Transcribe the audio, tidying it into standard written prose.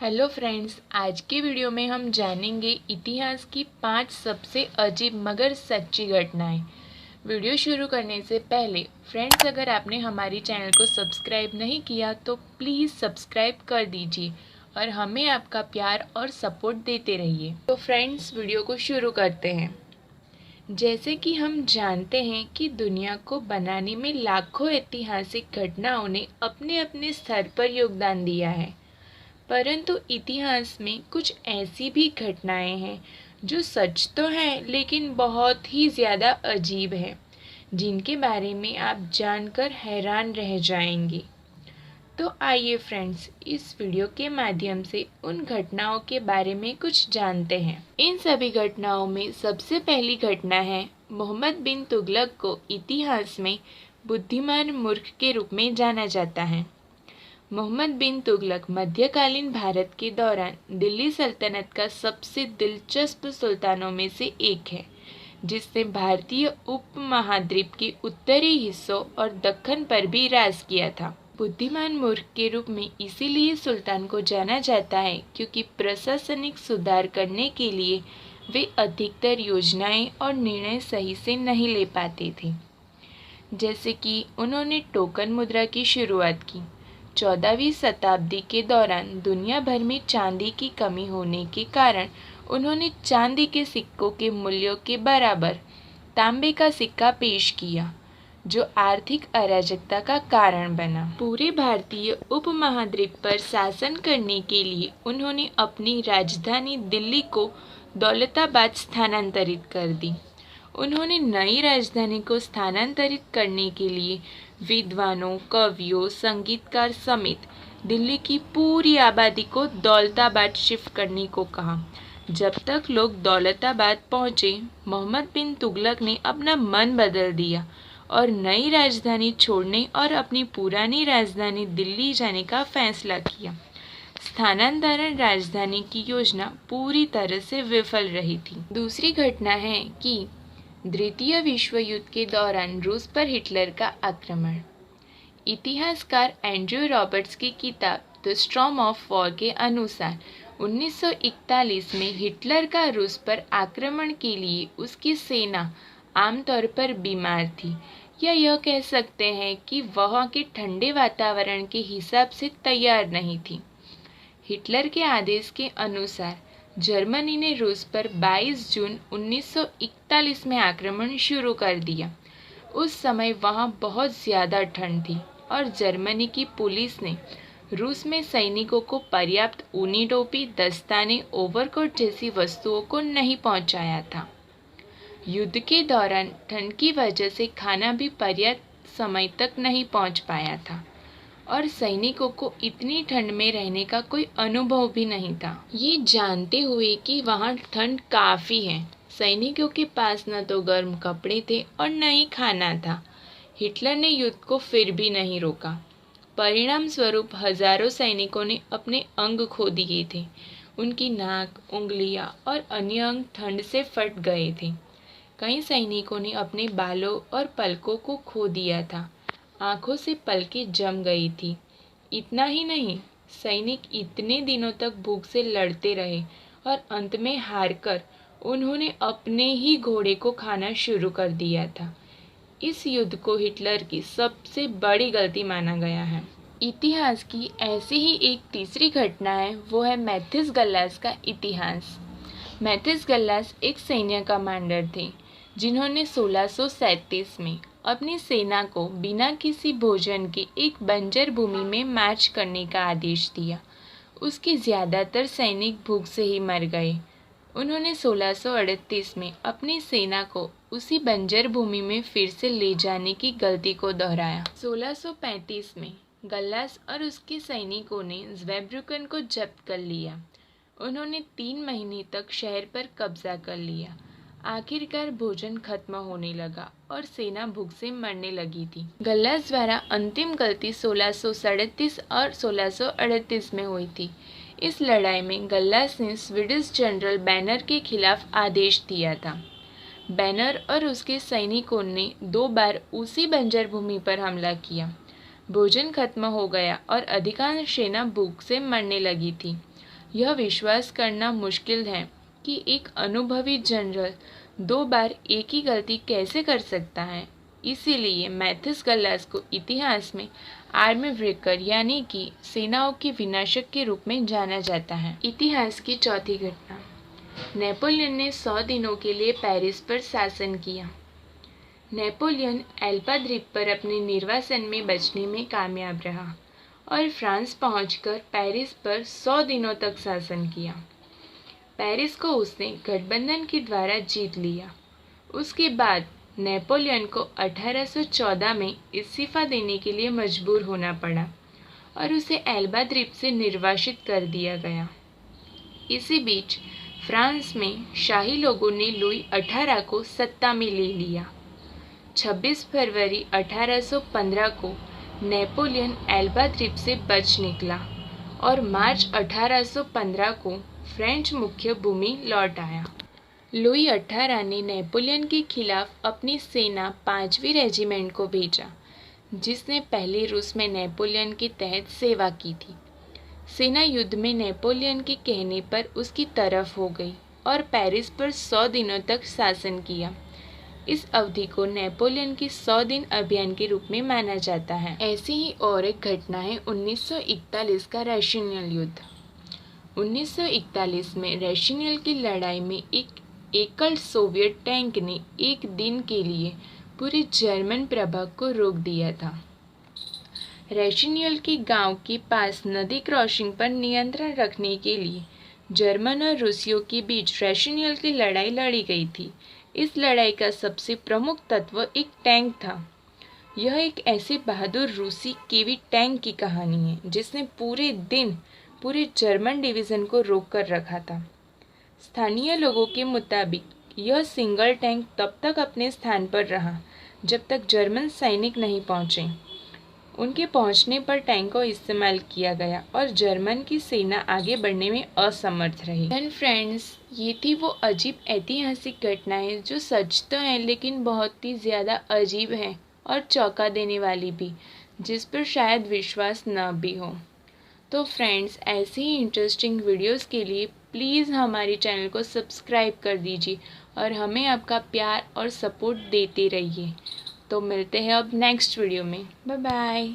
Hello friends, आज के video में हम जानेंगे इतिहास की 5 सबसे अजीब मगर सच्ची घटनाएं। वीडियो शुरू करने से पहले फ्रेंड्स, अगर आपने हमारी चैनल को सब्सक्राइब नहीं किया तो प्लीज़ सब्सक्राइब कर दीजिए और हमें आपका प्यार और सपोर्ट देते रहिए। तो फ्रेंड्स, वीडियो को शुरू करते हैं। जैसे कि हम जानते हैं कि दुनिया को बनाने में लाखों ऐतिहासिक घटनाओं ने अपने अपने स्तर पर योगदान दिया है, परंतु इतिहास में कुछ ऐसी भी घटनाएं हैं जो सच तो हैं लेकिन बहुत ही ज़्यादा अजीब है, जिनके बारे में आप जानकर हैरान रह जाएंगे। तो आइए फ्रेंड्स, इस वीडियो के माध्यम से उन घटनाओं के बारे में कुछ जानते हैं। इन सभी घटनाओं में सबसे पहली घटना है मोहम्मद बिन तुगलक को इतिहास में बुद्धिमान मूर्ख के रूप में जाना जाता है। मोहम्मद बिन तुगलक मध्यकालीन भारत के दौरान दिल्ली सल्तनत का सबसे दिलचस्प सुल्तानों में से एक है, जिसने भारतीय उपमहाद्वीप के उत्तरी हिस्सों और दक्कन पर भी राज किया था। बुद्धिमान मूर्ख के रूप में इसीलिए सुल्तान को जाना जाता है क्योंकि प्रशासनिक सुधार करने के लिए वे अधिकतर योजनाएं और निर्णय सही से नहीं ले पाते थे। जैसे कि उन्होंने टोकन मुद्रा की शुरुआत की। 14वीं शताब्दी के दौरान दुनिया भर में चांदी की कमी होने के कारण उन्होंने चांदी के सिक्कों के मूल्यों के बराबर तांबे का सिक्का पेश किया, जो आर्थिक अराजकता का कारण बना। पूरे भारतीय उपमहाद्वीप पर शासन करने के लिए उन्होंने अपनी राजधानी दिल्ली को दौलताबाद स्थानांतरित कर दी। उन्होंने नई राजधानी को स्थानांतरित करने के लिए विद्वानों, कवियों, संगीतकार समेत दिल्ली की पूरी आबादी को दौलताबाद शिफ्ट करने को कहा। जब तक लोग दौलताबाद पहुंचे, मोहम्मद बिन तुगलक ने अपना मन बदल दिया और नई राजधानी छोड़ने और अपनी पुरानी राजधानी दिल्ली जाने का फैसला किया। स्थानांतरण राजधानी की योजना पूरी तरह से विफल रही थी। दूसरी घटना है कि द्वितीय विश्व युद्ध के दौरान रूस पर हिटलर का आक्रमण। इतिहासकार एंड्रयू रॉबर्ट्स की किताब द स्टॉर्म ऑफ वॉर के अनुसार 1941 में हिटलर का रूस पर आक्रमण के लिए उसकी सेना आमतौर पर बीमार थी, या यह कह सकते हैं कि वह के ठंडे वातावरण के हिसाब से तैयार नहीं थी। हिटलर के आदेश के अनुसार जर्मनी ने रूस पर 22 जून 1941 में आक्रमण शुरू कर दिया। उस समय वहां बहुत ज़्यादा ठंड थी और जर्मनी की पुलिस ने रूस में सैनिकों को पर्याप्त ऊनी टोपी, दस्ताने, ओवरकोट जैसी वस्तुओं को नहीं पहुंचाया था। युद्ध के दौरान ठंड की वजह से खाना भी पर्याप्त समय तक नहीं पहुंच पाया था और सैनिकों को इतनी ठंड में रहने का कोई अनुभव भी नहीं था। ये जानते हुए कि वहाँ ठंड काफ़ी है, सैनिकों के पास न तो गर्म कपड़े थे और न ही खाना था, हिटलर ने युद्ध को फिर भी नहीं रोका। परिणाम स्वरूप हजारों सैनिकों ने अपने अंग खो दिए थे। उनकी नाक, उंगलियां और अन्य अंग ठंड से फट गए थे। कई सैनिकों ने अपने बालों और पलकों को खो दिया था। आंखों से पलकें जम गई थी। इतना ही नहीं, सैनिक इतने दिनों तक भूख से लड़ते रहे और अंत में हारकर उन्होंने अपने ही घोड़े को खाना शुरू कर दिया था। इस युद्ध को हिटलर की सबसे बड़ी गलती माना गया है। इतिहास की ऐसी ही एक तीसरी घटना है, वो है मैथिस गल्लास का इतिहास। मैथिस गल्लास एक सैन्य कमांडर थे जिन्होंने 1637 में अपनी सेना को बिना किसी भोजन के एक बंजर भूमि में मार्च करने का आदेश दिया। उसके ज़्यादातर सैनिक भूख से ही मर गए। उन्होंने 1638 में अपनी सेना को उसी बंजर भूमि में फिर से ले जाने की गलती को दोहराया। 1635 में गल्लास और उसके सैनिकों ने ज़्वेब्रुकन को जब्त कर लिया। उन्होंने 3 महीने तक शहर पर कब्जा कर लिया। आखिरकार भोजन खत्म होने लगा और सेना भूख से मरने लगी थी। गल्लास द्वारा अंतिम गलती 1637 और 1638 में हुई थी। इस लड़ाई में गल्लास ने स्वीडिश जनरल बैनर के खिलाफ आदेश दिया था। बैनर और उसके सैनिकों ने 2 बार उसी बंजर भूमि पर हमला किया। भोजन खत्म हो गया और अधिकांश सेना भूख से मरने लगी थी। यह विश्वास करना मुश्किल है कि एक अनुभवी जनरल 2 बार एक ही गलती कैसे कर सकता है। इसीलिए मैथिस गल्लास को इतिहास में आर्मी ब्रेकर यानी कि सेनाओं के विनाशक के रूप में जाना जाता है। इतिहास की चौथी घटना। नेपोलियन ने 100 दिनों के लिए पेरिस पर शासन किया। नेपोलियन एल्बा द्वीप पर अपने निर्वासन में बचने में कामयाब रहा और फ्रांस पहुंचकर पेरिस पर 100 दिनों तक शासन किया। पेरिस को उसने गठबंधन के द्वारा जीत लिया। उसके बाद नेपोलियन को 1814 में इस्तीफा देने के लिए मजबूर होना पड़ा और उसे एल्बा द्वीप से निर्वासित कर दिया गया। इसी बीच फ्रांस में शाही लोगों ने लुई 18 को सत्ता में ले लिया। 26 फरवरी 1815 को नेपोलियन एल्बा द्वीप से बच निकला और मार्च 1815 को फ्रेंच मुख्य भूमि लौट आया। लुई 18 ने नेपोलियन के खिलाफ अपनी सेना 5वीं रेजिमेंट को भेजा, जिसने पहले रूस में नेपोलियन के तहत सेवा की थी। सेना युद्ध में नेपोलियन के कहने पर उसकी तरफ हो गई और पेरिस पर 100 दिनों तक शासन किया। इस अवधि को नेपोलियन की 100 दिन अभियान के रूप में माना जाता है। ऐसी ही और एक घटना है 1941 का रेशिनियल युद्ध। 1941 में रेशिनियल की लड़ाई में एक एकल सोवियत टैंक ने एक दिन के लिए पूरे जर्मन प्रभाव को रोक दिया था। रेशिनियल के गांव के पास नदी क्रॉसिंग पर नियंत्रण रखने के लिए जर्मन और रूसियों के बीच रेशिनियल की लड़ाई लड़ी गई थी। इस लड़ाई का सबसे प्रमुख तत्व एक टैंक था। यह एक ऐसे बहादुर रूसी केवी टैंक की कहानी है जिसने पूरे दिन पूरे जर्मन डिवीज़न को रोक कर रखा था। स्थानीय लोगों के मुताबिक यह सिंगल टैंक तब तक अपने स्थान पर रहा जब तक जर्मन सैनिक नहीं पहुंचे। उनके पहुंचने पर टैंक को इस्तेमाल किया गया और जर्मन की सेना आगे बढ़ने में असमर्थ रही। एंड फ्रेंड्स, ये थी वो अजीब ऐतिहासिक घटनाएं जो सच तो हैं लेकिन बहुत ही ज़्यादा अजीब है और चौंका देने वाली भी, जिस पर शायद विश्वास न भी हो। तो फ्रेंड्स, ऐसी ही इंटरेस्टिंग वीडियोस के लिए प्लीज़ हमारे चैनल को सब्सक्राइब कर दीजिए और हमें आपका प्यार और सपोर्ट देते रहिए। तो मिलते हैं अब नेक्स्ट वीडियो में। Bye bye.